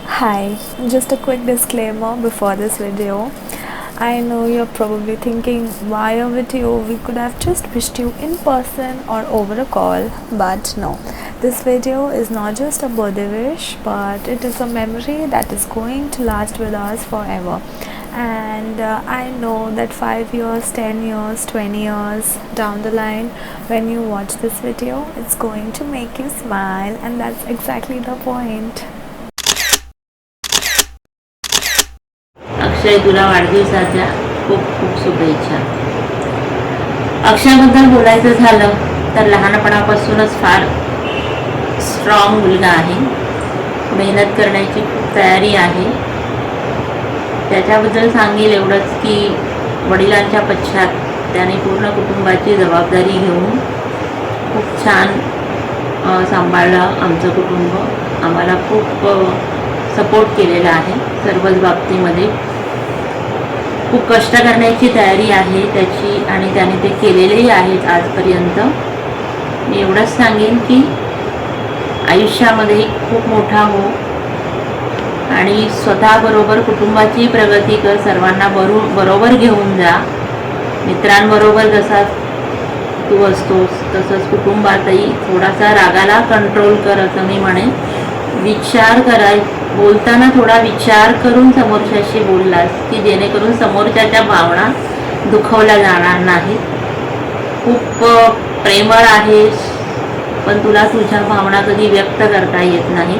Hi, just a quick disclaimer before this video. I know you're probably thinking why a video, we could have just wished you in person or over a call, but no. This video is not just a birthday wish, but it is a memory that is going to last with us forever. And I know that 5 years, 10 years, 20 years down the line, when you watch this video, it's going to make you smile, and that's exactly the point. Akshay, तुला वाढदिवसाच्या खूप खूप शुभेच्छा. अक्षयबद्दल बोलायचं झालं तर लहानपणापासूनच फार strong मुलगा आहे. मेहनत करण्याची खूप तयारी आहे. त्याच्याबद्दल सांगेल एवढंच की वडिलांच्या पश्चात त्याने पूर्ण कुटुंबाची जबाबदारी घेऊन खूप छान सांभाळलं आमचं कुटुंब. आम्हाला खूप सपोर्ट केलेला आहे सर्वच बाबतीमध्ये. खूप कष्ट करण्याची तयारी आहे त्याची आणि त्याने ते केलेलेही आहेत आजपर्यंत. मी एवढंच सांगेन की आयुष्यामध्ये खूप मोठा हो आणि स्वतःबरोबर कुटुंबाची प्रगती कर. सर्वांना बरोबर घेऊन जा. मित्रांबरोबर जसा तू असतोस तसंच कुटुंबातही थोडासा रागाला कंट्रोल कर असं मी म्हणेन. विचार कराय बोलताना थोडा विचार करून समोरच्याशी बोललास की जेणेकरून समोरच्याच्या भावना दुखवल्या जाणार नाहीत. खूप प्रेमळ आहेस पण तुला तुझ्या भावना कधी व्यक्त करता येत नाही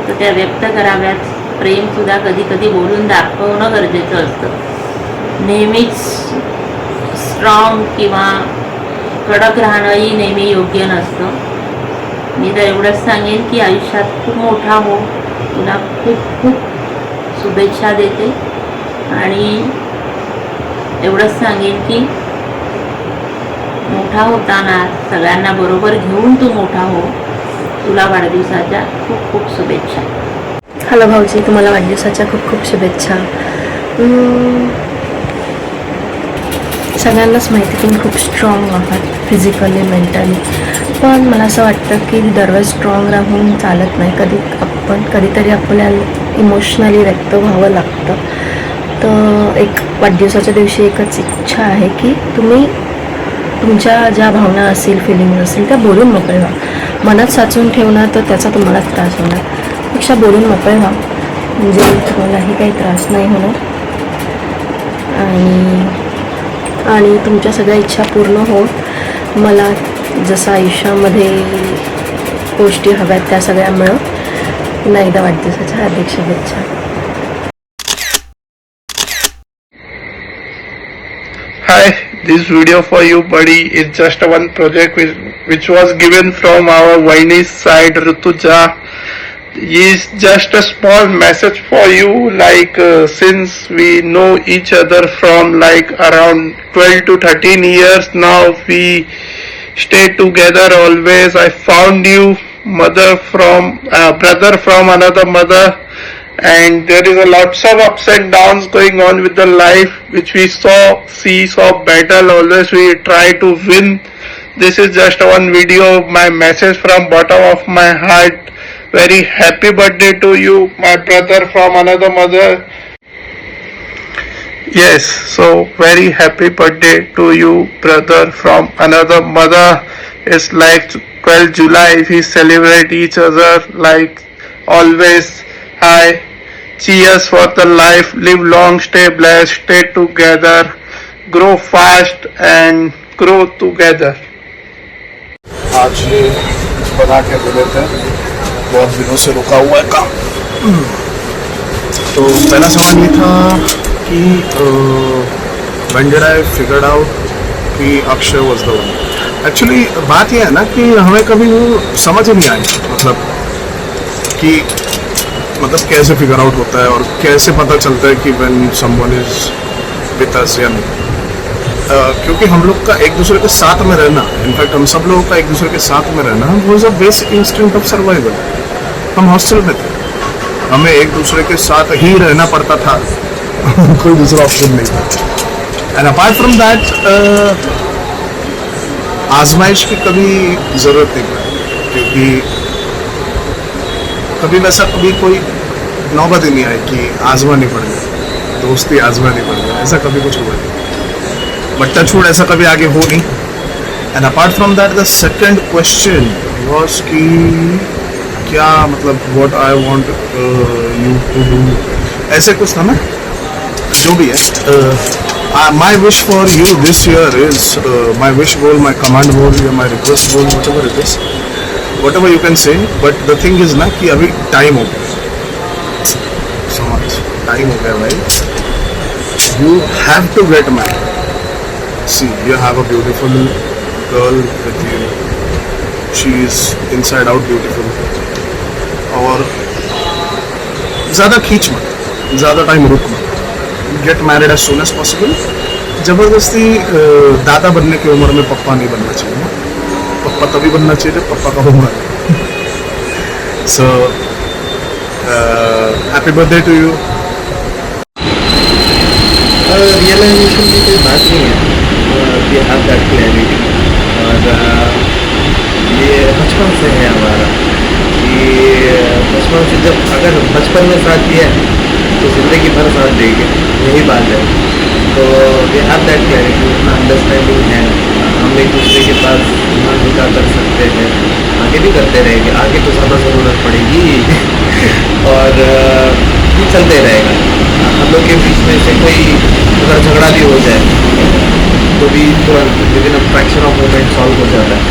तर त्या व्यक्त कराव्यात. प्रेमसुद्धा कधी कधी बोलून दाखवणं गरजेचं असतं. नेहमीच स्ट्रॉंग किंवा कडक राहणंही नेहमी योग्य नसतं. मी तर एवढंच सांगेन की आयुष्यात खूप मोठा हो. तुला खूप खूप शुभेच्छा देते आणि एवढंच सांगेन की मोठा होताना सगळ्यांना बरोबर घेऊन तू मोठा हो. तुला वाढदिवसाच्या खूप खूप शुभेच्छा. हॅलो भाऊजी, तुम्हाला वाढदिवसाच्या खूप खूप शुभेच्छा. सगळ्यांनाच माहिती तुम्ही खूप स्ट्रॉंग आहात फिजिकली, मेंटली. पण मला असं वाटतं की दरवेळेस स्ट्रॉंग राहून चालत नाही. कधीतरी आपल्याला इमोशनली व्यक्त व्हावं लागतं. तर एक वाढदिवसाच्या दिवशी एकच इच्छा आहे की तुम्ही तुमच्या ज्या भावना असतील, फिलिंग असतील त्या बोलून मोकळे व्हा. मनात साचून ठेवणार तर त्याचा तुम्हालाच त्रास होणार. पेक्षा बोलून मोकळे व्हा म्हणजे तुम्हालाही काही त्रास नाही होणार आणि तुमच्या सगळ्या इच्छा पूर्ण हो. मला जसं आयुष्यामध्ये गोष्टी हव्यात त्या सगळ्या मिळो. पुन्हा एकदा वाढदिवसाच्या हार्दिक शुभेच्छा. Hi, this video for you, buddy, is just one project which was given from our Vaini's side, Rutuja. Is just a small message for you. Since we know each other from around 12 to 13 years now, we stay together always. I found you, brother from another mother. And there is a lots of ups and downs going on with the life which we saw battle. Always we try to win. This is just one video. My message from bottom of my heart. Very happy birthday to you, my brother from another mother. Yes, so very happy birthday to you, brother from another mother. It's like 12 July. We celebrate each other like always. Hi. Cheers for the life. Live long, stay blessed, stay together, grow fast and grow together. आज ये बना के दे देते हैं. बहुत दिनों से रुका हुआ है काम. तो पहला सवाल ये था कि when did I figured out कि Akshay was the one. Actually बात ये है ना कि हमें कभी वो समझ ही नहीं आई मतलब कैसे फिगर आउट होता है और कैसे पता चलता है कि when someone is with us या नहीं. क्योंकि हम लोग का एक दूसरे के साथ में रहना, इनफैक्ट हम सब लोगों का एक दूसरे के साथ में रहना वो is a basic instinct of survival. हम हॉस्टल में थे, हमें एक दूसरे के साथ ही रहना पड़ता था. कोई दूसरा ऑप्शन नहीं था. एंड अपार्ट फ्रॉम दैट आजमाइश की कभी ज़रूरत नहीं पड़ी क्योंकि कभी वैसा कभी कोई नौबत ही नहीं आई कि आजमानी पड़ गई, दोस्ती आजमानी पड़ गई, ऐसा कभी कुछ हुआ नहीं. बट टचवुड ऐसा कभी आगे हो नहीं. And apart from that the second question was कि क्या मतलब what I want you to do, ऐसे कुछ था ना, जो भी है. My wish for you this year is my wish बोल, माई कमांड बोल या माई रिक्वेस्ट बोल, whatever it is, whatever you can say. But the thing is ना कि अभी टाइम हो गया, समझ, टाइम हो गया भाई. You have to get married. See you have a beautiful girl with you, she is inside out beautiful. और ज़्यादा खींच मत, ज़्यादा टाइम रुक मत. Get married as soon as possible. ज़बरदस्ती दादा बनने की उम्र में पप्पा नहीं बनना चाहिए ना. पप्पा तभी बनना चाहिए जब पप्पा का उम्र है. So happy birthday to you. Realisation की कोई बात नहीं है, वी हैव दैट क्लैरिटी. और ये बचपन से है हमारा कि बचपन से, जब अगर बचपन में साथ दिया है तो ज़िंदगी भर साथ देंगे, यही बात है. तो वी हैव दैट क्लैरिटी, उतना अंडरस्टैंडिंग है. हम एक दूसरे के पास ध्यान निकाह कर सकते हैं, आगे भी करते रहेंगे, आगे तो ज़्यादा ज़रूरत पड़ेगी. और ये चलते रहेगा. हम लोग के बीच में से कोई अगर झगड़ा भी हो जाए तो भी तुरंत within a fraction of moment solve हो जाता है.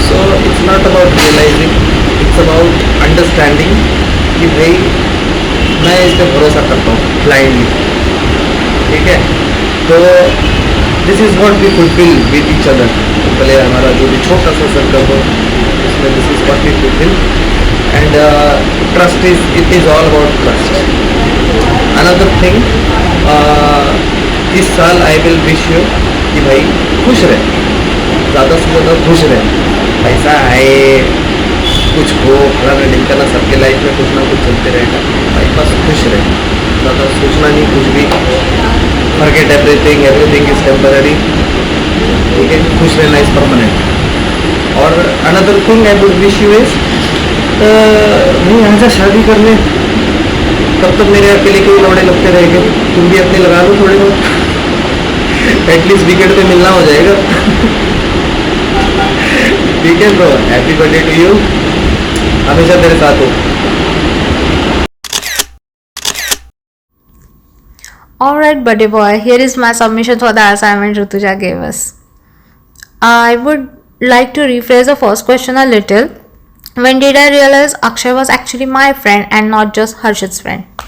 So it's not about realising, it's about understanding कि भाई मैं इस पर भरोसा करता हूँ ब्लाइंडली. ठीक है, तो this is what we fulfil with each other. भले हमारा जो भी छोटा सा सर्कल हो, उसमें this is what we fulfil. And trust it is all about trust. Another thing, इस साल आई विल विश यू कि भाई खुश रहे, ज़्यादा से ज़्यादा खुश रहे. पैसा आए, कुछ हो, फलाना ढिमकाना, सबके लाइफ में कुछ ना कुछ चलते रहेगा. भाई बस खुश रहे, ज़्यादा सोचना नहीं कुछ भी. Forget everything, everything is temporary. ठीक है, खुश रहना इज परमानेंट. और another thing I would wish you is, नहीं आजा शादी करने, तब तक मेरे अकेले के लौड़े लगते रहेंगे, तुम भी अपने लगा लो थोड़े बहुत. एटलीस्ट वीकेंड पे मिलना हो जाएगा. ठीक है bro, happy birthday to you, हमेशा तेरे साथ हो. Alright, buddy boy, here is my submission for the assignment Rutuja gave us. I would like to rephrase the first question a little. When did I realize Akshay was actually my friend and not just Harshit's friend?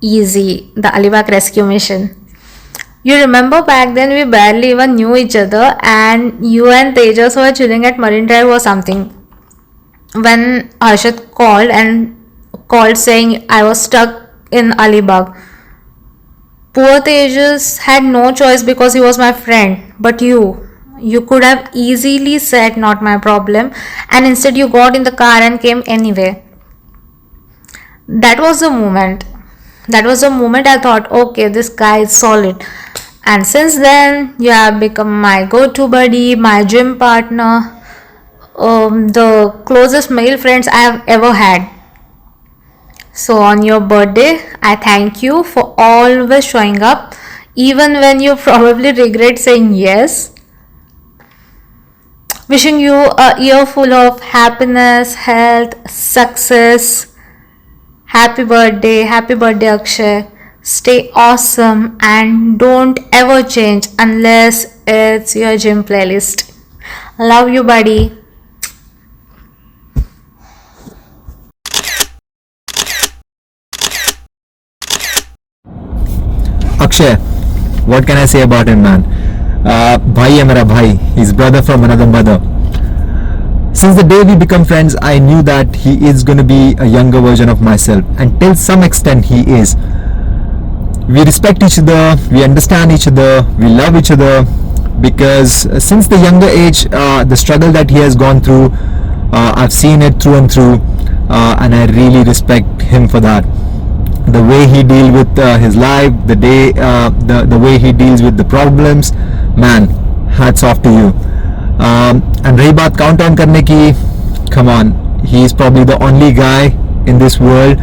Easy, the Alibag rescue mission. You remember back then we barely even knew each other and you and Tejas were chilling at Marine Drive or something. When Harshit called saying I was stuck in Alibag. Poor Tejas had no choice because he was my friend. But you could have easily said not my problem, and instead you got in the car and came anyway. That was the moment I thought, okay, this guy is solid. And since then you have become my go-to buddy, my gym partner, the closest male friends I have ever had. So on your birthday, I thank you for always showing up, even when you probably regret saying yes. Wishing you a year full of happiness, health, success. Happy birthday Akshay. Stay awesome and don't ever change unless it's your gym playlist. Love you, buddy. Akshay, what can I say about him, man? भाई है मेरा भाई. He's brother from another mother. Since the day we become friends, I knew that he is going to be a younger version of myself, and till some extent he is. We respect each other, we understand each other, we love each other, because since the younger age, the struggle that he has gone through, I've seen it through and through, and I really respect him for that. The way he deals with his life, the way he deals with the problems, man, hats off to you. And रही बात count on करने की, come on, he is probably the only guy in this world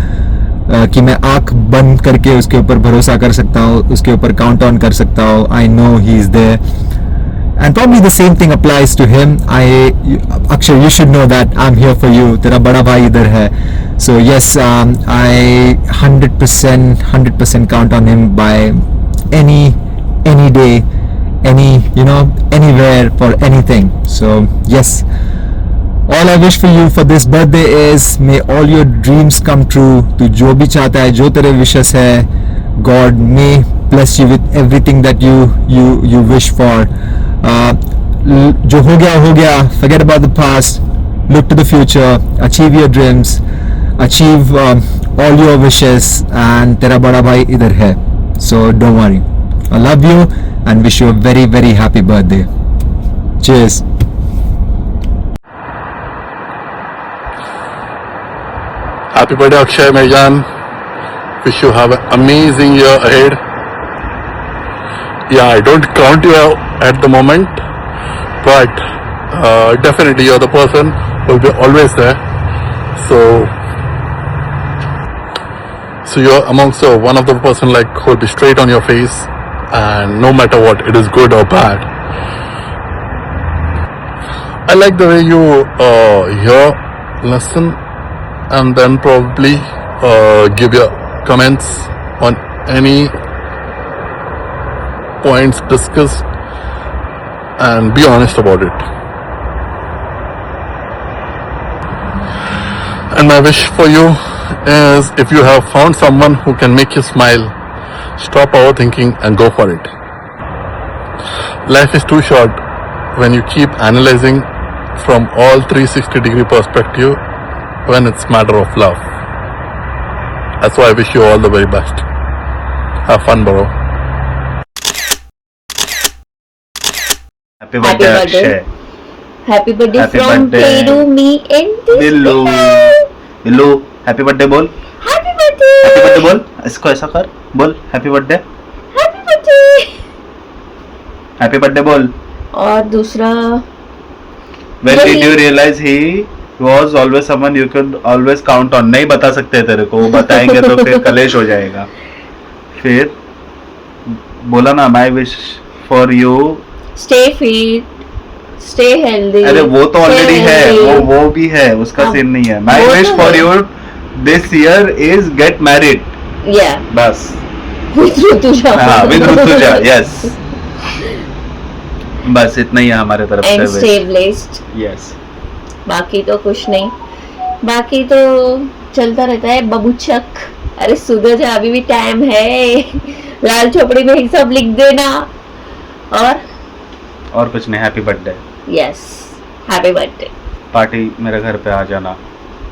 कि मैं आंख बंद करके उसके ऊपर भरोसा कर सकता हूँ, उसके ऊपर काउंट ऑन कर सकता हूँ. I know he is there. And probably the same thing applies to him. Akshay, you should know that I'm here for you. तेरा बड़ा भाई इधर है. So yes, I 100% count on him by any day, anywhere, for anything. So yes, all I wish for you for this birthday is may all your dreams come true. तू जो भी चाहता है, जो तेरे wishes है, God may bless you with everything that you wish for. जो हो गया, forget about the past, look to the future, achieve your dreams, achieve all your wishes, and तेरा बड़ा भाई इधर है. So don't worry. I love you and wish you a very very happy birthday. Cheers. Happy birthday, Akshay Maijan. Wish you have an amazing year ahead. Yeah, I don't count you at the moment, but definitely you're the person who will be always there. So you're amongst one of the person like who will be straight on your face, and no matter what, it is good or bad. I like the way you hear, listen, and then probably give your comments on any points discussed and be honest about it. And my wish for you is, if you have found someone who can make you smile, stop overthinking and go for it. Life is too short when you keep analyzing from all 360-degree perspective when it's matter of love. That's why I wish you all the very best. Have fun, bro. Happy birthday, Akshay. Happy birthday Happy from birthday. Peru, me and this Billu Billu happy birthday बोल. Happy birthday. Happy birthday बोल. इसको ऐसा कर, बोल happy birthday. Happy birthday. Happy birthday बोल. और दूसरा When did you realize he was always someone you could always count on? नहीं बता सकते तेरे को, बताएंगे तो फिर कलेश हो जाएगा. फिर बोला ना, my wish for you. stay fit, stay healthy. अरे वो तो stay ऑलरेडी है, healthy. वो भी है, उसका हाँ, सीन नहीं है. My वो wish तो for है. you this year is get married. Yeah. बस. With Rutuja. हाँ, with Rutuja, yes. बस इतना ही है हमारे तरफ And से. stay blessed. Yes. बाकी तो कुछ नहीं, बाकी तो चलता रहता है बबूचक. अरे सुधर जा, अभी भी टाइम है. लाल चोपड़ी में ही सब लिख देना. और कुछ नहीं. Happy birthday. Yes, happy birthday. Party मेरे घर पे आ जाना.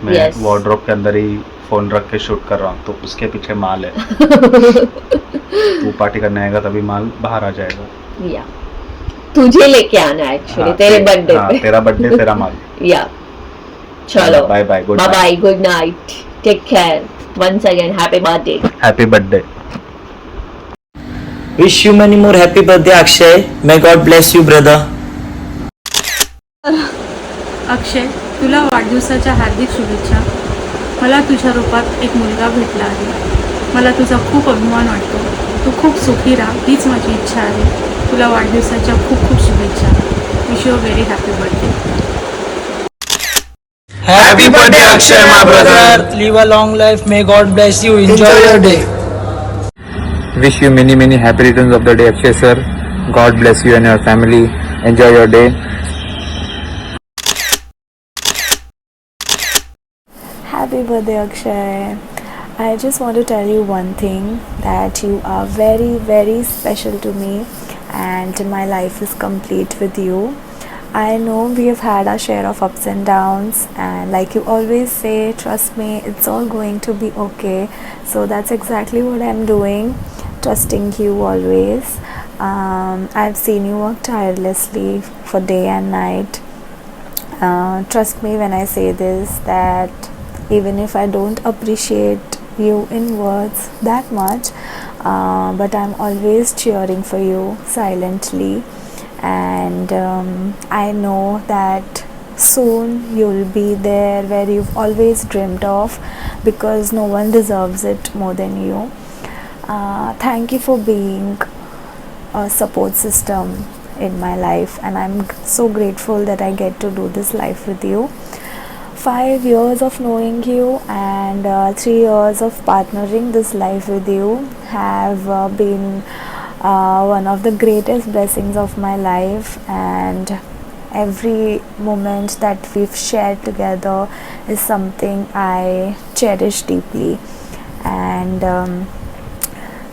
मैं Yes. वार्डरोब के अंदर ही फोन रख के शूट कर रहा हूँ, तो उसके पीछे माल है. तू पार्टी करने आएगा तभी माल बाहर आ जाएगा. या तुझे लेके आना है एक्चुअली तेरे बर्थडे पे. तेरा बर्थडे तेरा माल. या चलो, bye bye. Good bye bye, good night, take care. Once again happy birthday. Happy birthday. Wish you many more happy birthday, Akshay. May God bless you, brother. Akshay, तुला वाढदिवसाच्या हार्दिक शुभेच्छा. मला तुझ्या रूपात एक मुलगा भेटला आहे. मला तुझा खूप अभिमान वाटतो. तू खूप सुखी राहा, हीच माझी इच्छा आहे. तुला वाढदिवसाच्या खूप खूप शुभेच्छा. Wish you a very happy birthday. Happy birthday, Akshay, my brother. Live a long life. May God bless you. Enjoy your day. Wish you many many happy returns of the day, Akshay sir. God bless you and your family. Enjoy your day. Happy birthday, Akshay. I just want to tell you one thing, that you are very very special to me and my life is complete with you. I know we have had our share of ups and downs, and like you always say, trust me, it's all going to be okay. So that's exactly what I'm doing, trusting you always. I've seen you work tirelessly for day and night. Trust me when I say this, that even if I don't appreciate you in words that much, but I'm always cheering for you silently. And I know that soon you'll be there where you've always dreamed of, because no one deserves it more than you. Thank you for being a support system in my life, and I'm so grateful that I get to do this life with you. 5 years of knowing you and 3 years of partnering this life with you have been one of the greatest blessings of my life, and every moment that we've shared together is something I cherish deeply. And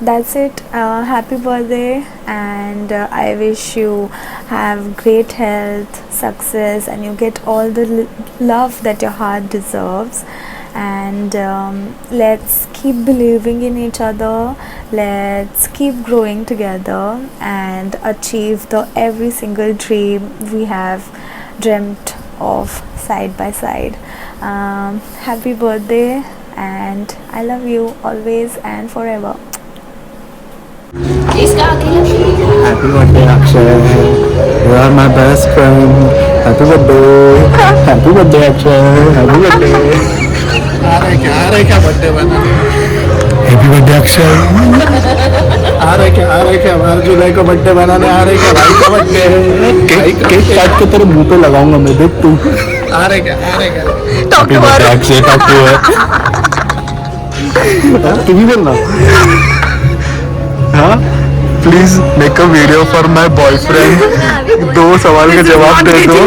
that's it. Happy birthday, and I wish you have great health, success, and you get all the love that your heart deserves. And let's keep believing in each other, let's keep growing together and achieve the every single dream we have dreamt of side by side. Happy birthday, and I love you always and forever. Happy birthday Akshay, you are my best friend. Happy birthday, happy birthday Akshay, happy birthday. आ रहा है क्या birthday बनाने? Happy birthday Akshay. आ रहा है क्या 12 जुलाई को birthday बनाने आ रहे क्या? भाई का बर्थडे है, केक काट के तेरे मुंह पे लगाऊंगा मैं, देख तू। आ रहे क्या? Happy birthday Akshay, talk to है। तू भी बोलना। हाँ, please make a video for my boyfriend. 2 सवाल का जवाब दे दो।